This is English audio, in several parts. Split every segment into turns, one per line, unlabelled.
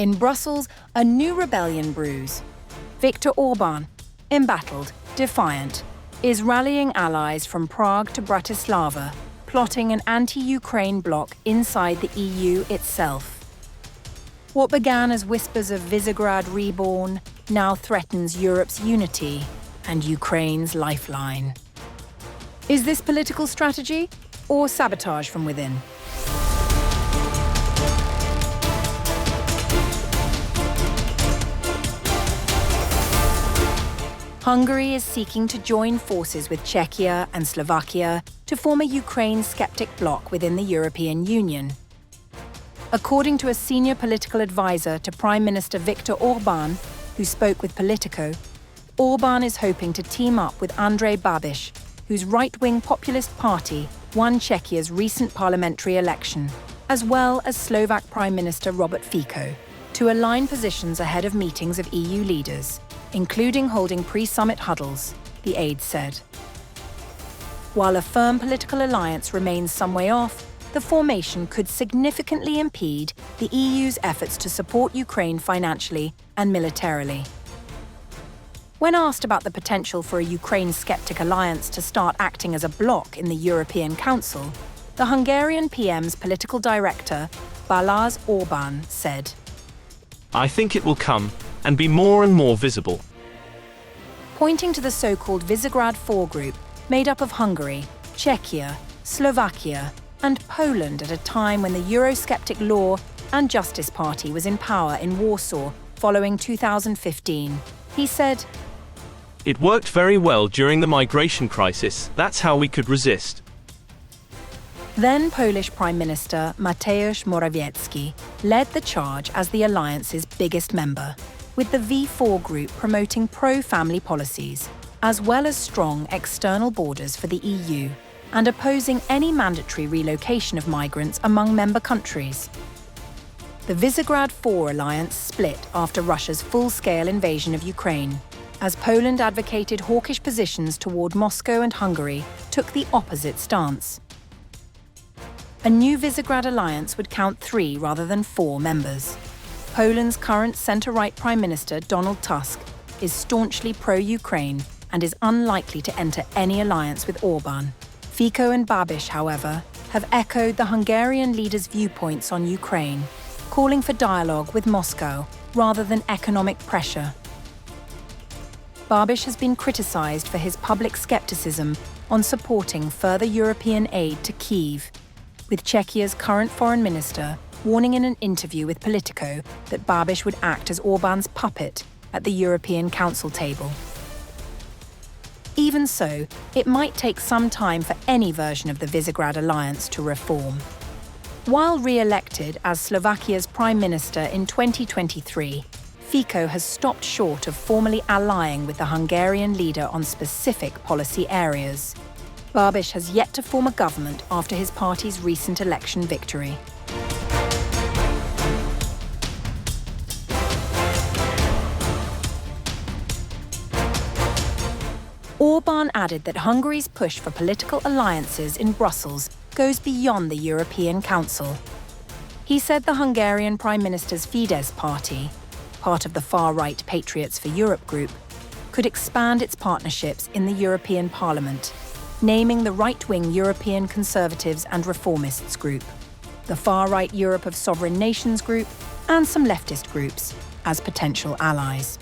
In Brussels, a new rebellion brews. Viktor Orbán, embattled, defiant, is rallying allies from Prague to Bratislava, plotting an anti-Ukraine bloc inside the EU itself. What began as whispers of Visegrad reborn now threatens Europe's unity and Ukraine's lifeline. Is this political strategy or sabotage from within? Hungary is seeking to join forces with Czechia and Slovakia to form a Ukraine-sceptic bloc within the European Union. According to a senior political advisor to Prime Minister Viktor Orbán, who spoke with Politico, Orbán is hoping to team up with Andrej Babiš, whose right-wing populist party won Czechia's recent parliamentary election, as well as Slovak Prime Minister Robert Fico, to align positions ahead of meetings of EU leaders, including holding pre-summit huddles, the aide said. While a firm political alliance remains some way off, the formation could significantly impede the EU's efforts to support Ukraine financially and militarily. When asked about the potential for a Ukraine-sceptic alliance to start acting as a bloc in the European Council, the Hungarian PM's political director, Balázs Orbán, said,
"I think it will come and be more and more visible."
Pointing to the so-called Visegrad 4 group, made up of Hungary, Czechia, Slovakia, and Poland at a time when the Eurosceptic Law and Justice Party was in power in Warsaw following 2015. He said,
"It worked very well during the migration crisis. That's how we could resist."
Then Polish Prime Minister Mateusz Morawiecki led the charge as the alliance's biggest member, with the V4 group promoting pro-family policies, as well as strong external borders for the EU, and opposing any mandatory relocation of migrants among member countries. The Visegrad 4 alliance split after Russia's full-scale invasion of Ukraine, as Poland advocated hawkish positions toward Moscow and Hungary took the opposite stance. A new Visegrad alliance would count 3 rather than 4 members. Poland's current centre-right Prime Minister, Donald Tusk, is staunchly pro-Ukraine and is unlikely to enter any alliance with Orbán. Fico and Babiš, however, have echoed the Hungarian leader's viewpoints on Ukraine, calling for dialogue with Moscow rather than economic pressure. Babiš has been criticised for his public scepticism on supporting further European aid to Kyiv, with Czechia's current foreign minister warning in an interview with Politico that Babiš would act as Orbán's puppet at the European Council table. Even so, it might take some time for any version of the Visegrad alliance to reform. While re-elected as Slovakia's Prime Minister in 2023, Fico has stopped short of formally allying with the Hungarian leader on specific policy areas. Babiš has yet to form a government after his party's recent election victory. Orbán added that Hungary's push for political alliances in Brussels goes beyond the European Council. He said the Hungarian Prime Minister's Fidesz party, part of the far-right Patriots for Europe group, could expand its partnerships in the European Parliament, naming the right-wing European Conservatives and Reformists group, the far-right Europe of Sovereign Nations group, and some leftist groups as potential allies.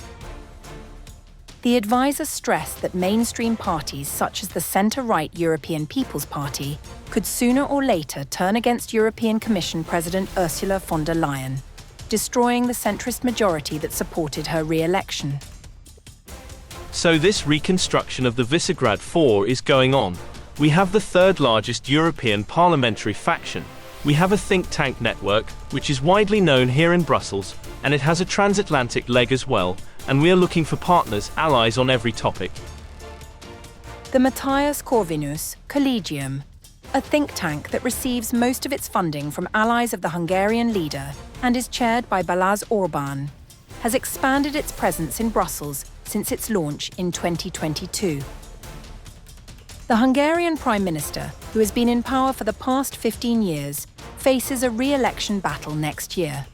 The advisor stressed that mainstream parties such as the centre-right European People's Party could sooner or later turn against European Commission President Ursula von der Leyen, destroying the centrist majority that supported her re-election.
So this reconstruction of the Visegrad 4 is going on. We have the third largest European parliamentary faction. We have a think tank network, which is widely known here in Brussels, and it has a transatlantic leg as well, and we are looking for partners, allies on every topic.
The Matthias Corvinus Collegium, a think tank that receives most of its funding from allies of the Hungarian leader and is chaired by Balázs Orbán, has expanded its presence in Brussels since its launch in 2022. The Hungarian Prime Minister, who has been in power for the past 15 years, faces a re-election battle next year.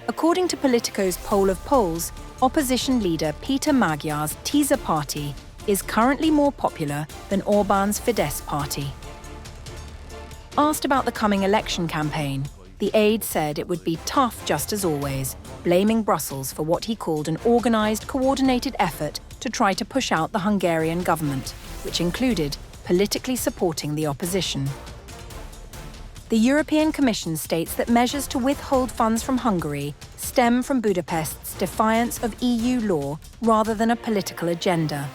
According to Politico's poll of polls, opposition leader Peter Magyar's teaser party is currently more popular than Orbán's Fidesz party. Asked about the coming election campaign, the aide said it would be tough just as always, blaming Brussels for what he called an organised, coordinated effort to try to push out the Hungarian government, which included politically supporting the opposition. The European Commission states that measures to withhold funds from Hungary stem from Budapest's defiance of EU law rather than a political agenda.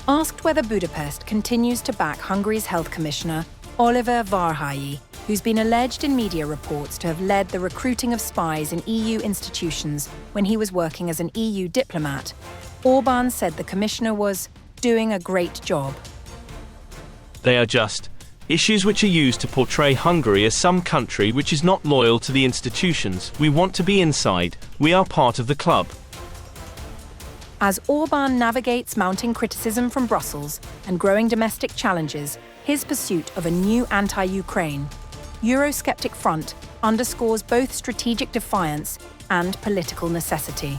Asked whether Budapest continues to back Hungary's health commissioner, Oliver Várhelyi, who's been alleged in media reports to have led the recruiting of spies in EU institutions when he was working as an EU diplomat, Orbán said the commissioner was doing a great job.
They are just issues which are used to portray Hungary as some country which is not loyal to the institutions. We want to be inside. We are part of the club.
As Orbán navigates mounting criticism from Brussels and growing domestic challenges, his pursuit of a new anti-Ukraine, Eurosceptic front underscores both strategic defiance and political necessity.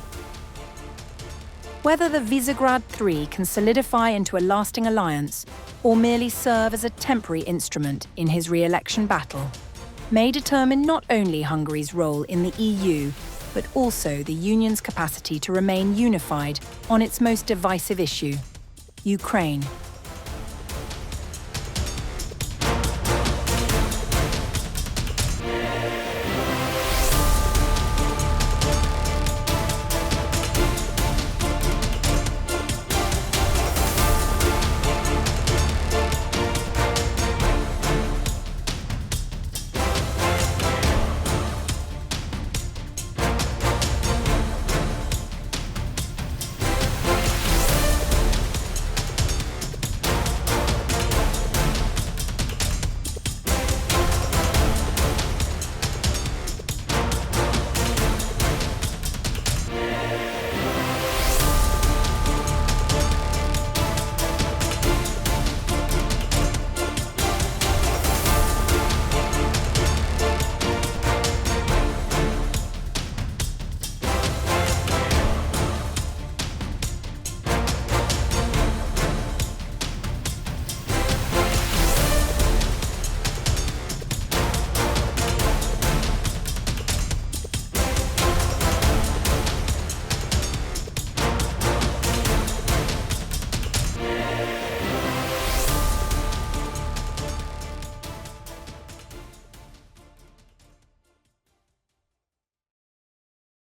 Whether the Visegrad 3 can solidify into a lasting alliance or merely serve as a temporary instrument in his re-election battle may determine not only Hungary's role in the EU, but also the Union's capacity to remain unified on its most divisive issue, Ukraine.